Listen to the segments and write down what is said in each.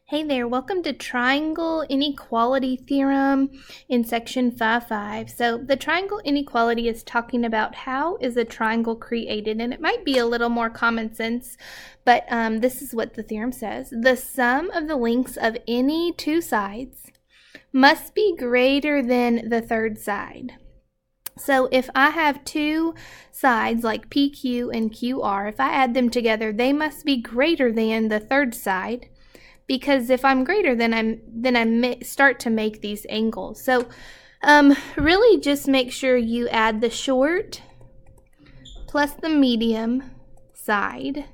Hey there, welcome to Triangle Inequality Theorem in section 5.5. So the triangle inequality is talking about how is a triangle created, and it might be a little more common sense, but this is what the theorem says. The sum of the lengths of any two sides must be greater than the third side. So if I have two sides like PQ and QR, if I add them together, they must be greater than the third side. Because if I'm greater, then I start to make these angles. So really just make sure you add the short plus the medium side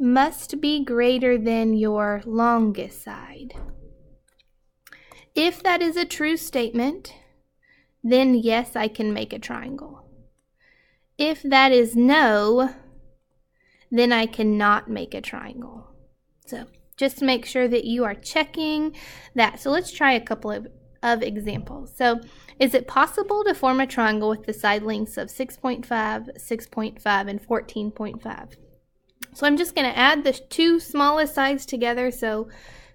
must be greater than your longest side. If that is a true statement, then yes, I can make a triangle. If that is no, then I cannot make a triangle. So just make sure that you are checking that. So let's try a couple of examples. So is it possible to form a triangle with the side lengths of 6.5, 6.5, and 14.5? So I'm just going to add the two smallest sides together. So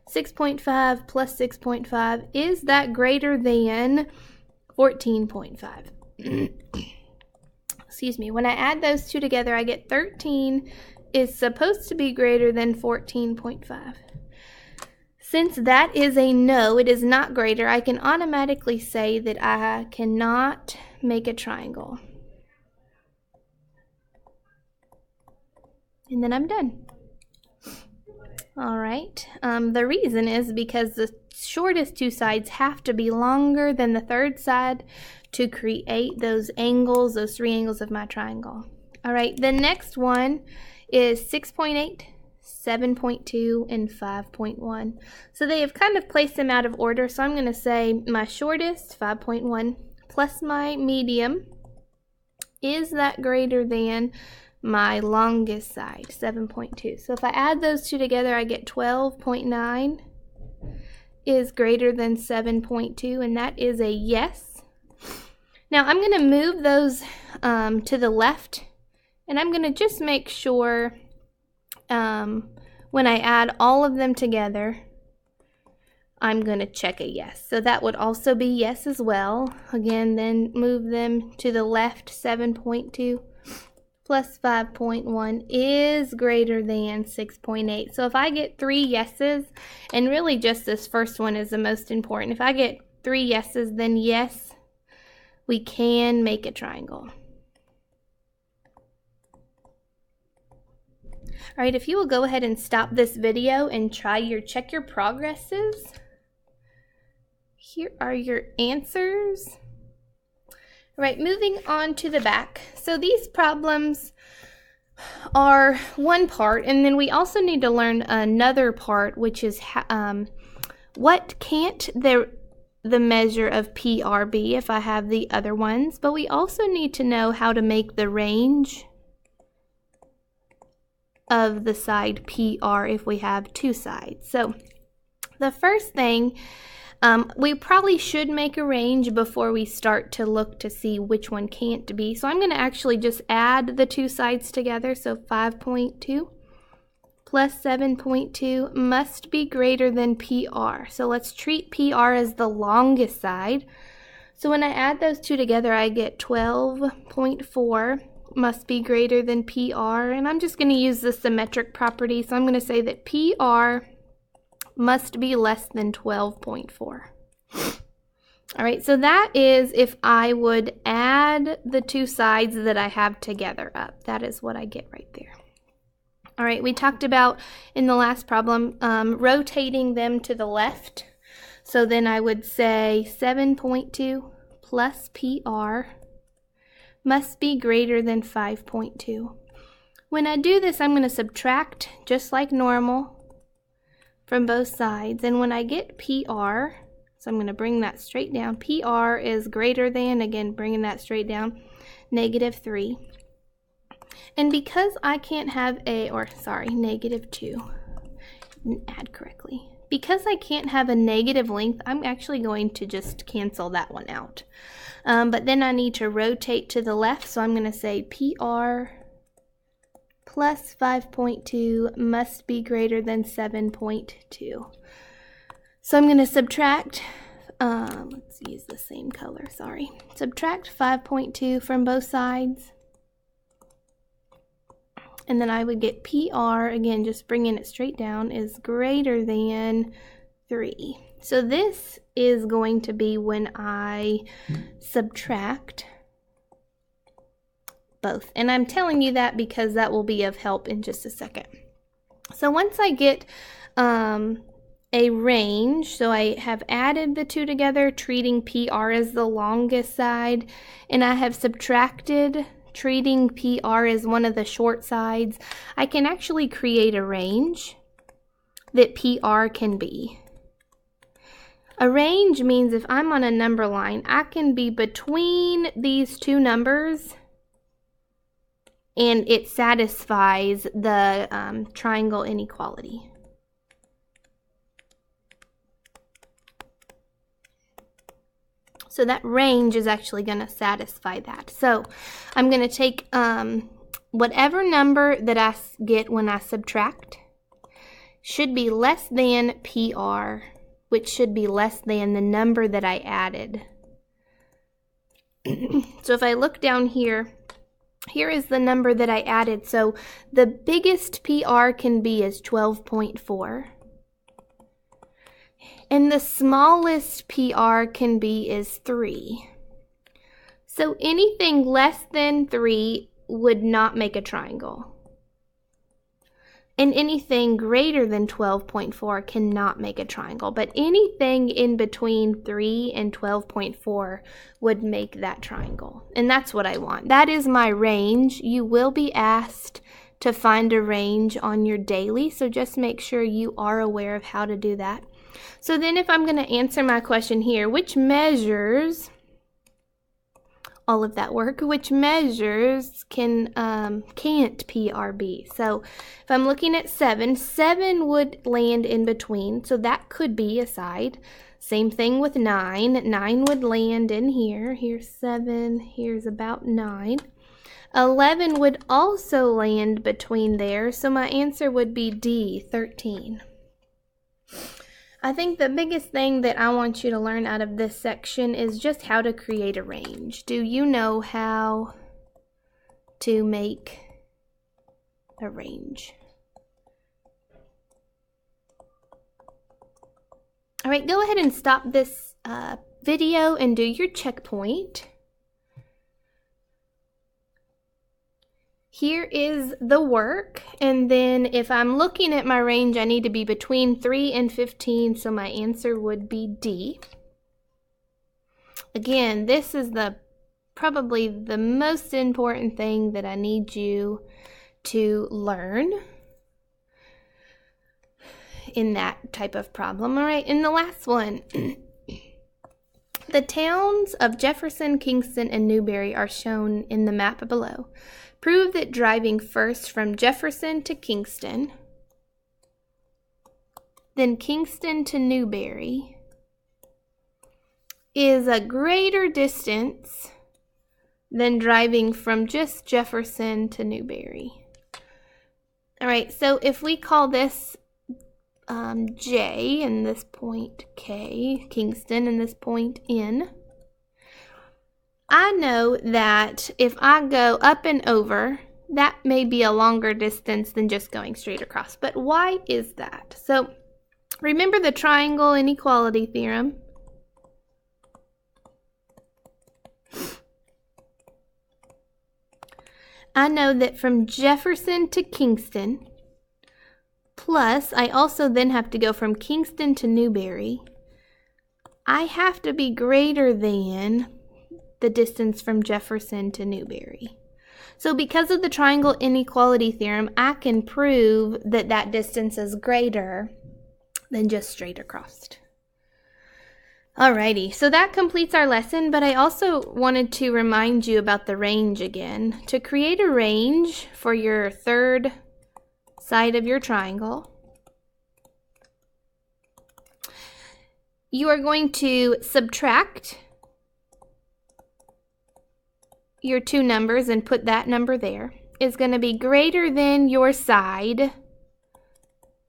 6.5 plus 6.5, is that greater than 14.5? Excuse me. When I add those two together, I get 13 is supposed to be greater than 14.5. Since that is a no, it is not greater, I can automatically say that I cannot make a triangle. And then I'm done. All right. The reason is because the shortest two sides have to be longer than the third side to create those angles, those three angles of my triangle. All right, the next one is 6.8, 7.2, and 5.1. So they have kind of placed them out of order. So I'm going to say my shortest, 5.1, plus my medium, is that greater than my longest side, 7.2. So if I add those two together, I get 12.9 is greater than 7.2, and that is a yes. Now I'm going to move those to the left, and I'm going to just make sure when I add all of them together, I'm going to check a yes. So that would also be yes as well. Again, then move them to the left, 7.2 plus 5.1 is greater than 6.8. So if I get 3 yeses, and really just this first one is the most important. If I get 3 yeses, then yes, we can make a triangle. All right, if you will go ahead and stop this video and check your progresses. Here are your answers. All right, moving on to the back. So these problems are one part, and then we also need to learn another part, which is what can't the measure of PR be if I have the other ones, but we also need to know how to make the range of the side PR if we have two sides. So the first thing, we probably should make a range before we start to look to see which one can't be. So I'm going to actually just add the two sides together. So 5.2 plus 7.2 must be greater than PR. So let's treat PR as the longest side. So when I add those two together, I get 12.4 must be greater than PR, and I'm just going to use the symmetric property, so I'm going to say that PR must be less than 12.4. All right, so that is if I would add the two sides that I have together up. That is what I get right there. All right, we talked about in the last problem rotating them to the left. So then I would say 7.2 plus PR must be greater than 5.2. When I do this, I'm going to subtract just like normal from both sides. And when I get PR, so I'm going to bring that straight down. PR is greater than, again, bringing that straight down, -3. And because I can't have -2, didn't add correctly. Because I can't have a negative length, I'm actually going to just cancel that one out. But then I need to rotate to the left, so I'm going to say PR plus 5.2 must be greater than 7.2. So I'm going to subtract, let's use the same color, sorry. Subtract 5.2 from both sides. And then I would get PR, again, just bringing it straight down, is greater than 3. So this is going to be when I subtract both. And I'm telling you that because that will be of help in just a second. So once I get a range, so I have added the two together, treating PR as the longest side, and I have subtracted, treating PR as one of the short sides, I can actually create a range that PR can be. A range means if I'm on a number line, I can be between these two numbers and it satisfies the triangle inequality. So that range is actually going to satisfy that. So I'm going to take whatever number that I get when I subtract should be less than PR, which should be less than the number that I added. So if I look down here, here is the number that I added. So the biggest PR can be is 12.4. And the smallest PR can be is 3. So anything less than 3 would not make a triangle. And anything greater than 12.4 cannot make a triangle. But anything in between 3 and 12.4 would make that triangle. And that's what I want. That is my range. You will be asked to find a range on your daily, so just make sure you are aware of how to do that. So then if I'm going to answer my question here, which measures, all of that work, which measures can't PR be? So if I'm looking at 7, 7 would land in between, so that could be a side. Same thing with 9. 9 would land in here. Here's 7, here's about 9. 11 would also land between there, so my answer would be D, 13. I think the biggest thing that I want you to learn out of this section is just how to create a range. Do you know how to make a range? All right, go ahead and stop this video and do your checkpoint. Here is the work, and then if I'm looking at my range, I need to be between 3 and 15, so my answer would be D. Again, this is probably the most important thing that I need you to learn in that type of problem. All right, and the last one. The towns of Jefferson, Kingston, and Newberry are shown in the map below. Prove that driving first from Jefferson to Kingston, then Kingston to Newberry, is a greater distance than driving from just Jefferson to Newberry. All right, so if we call this J and this point K, Kingston, and this point N, I know that if I go up and over, that may be a longer distance than just going straight across. But why is that? So remember the Triangle Inequality Theorem. I know that from Jefferson to Kingston, plus I also then have to go from Kingston to Newberry, I have to be greater than the distance from Jefferson to Newberry. So because of the Triangle Inequality Theorem, I can prove that that distance is greater than just straight across. Alrighty, so that completes our lesson, but I also wanted to remind you about the range again. To create a range for your third side of your triangle, you are going to subtract your two numbers and put that number there. is going to be greater than your side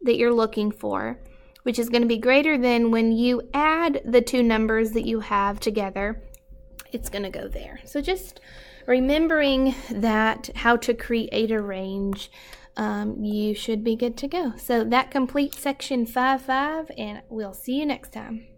that you're looking for, which is going to be greater than when you add the two numbers that you have together, it's going to go there. So just remembering that, how to create a range, you should be good to go. So that completes section 5.5, and we'll see you next time.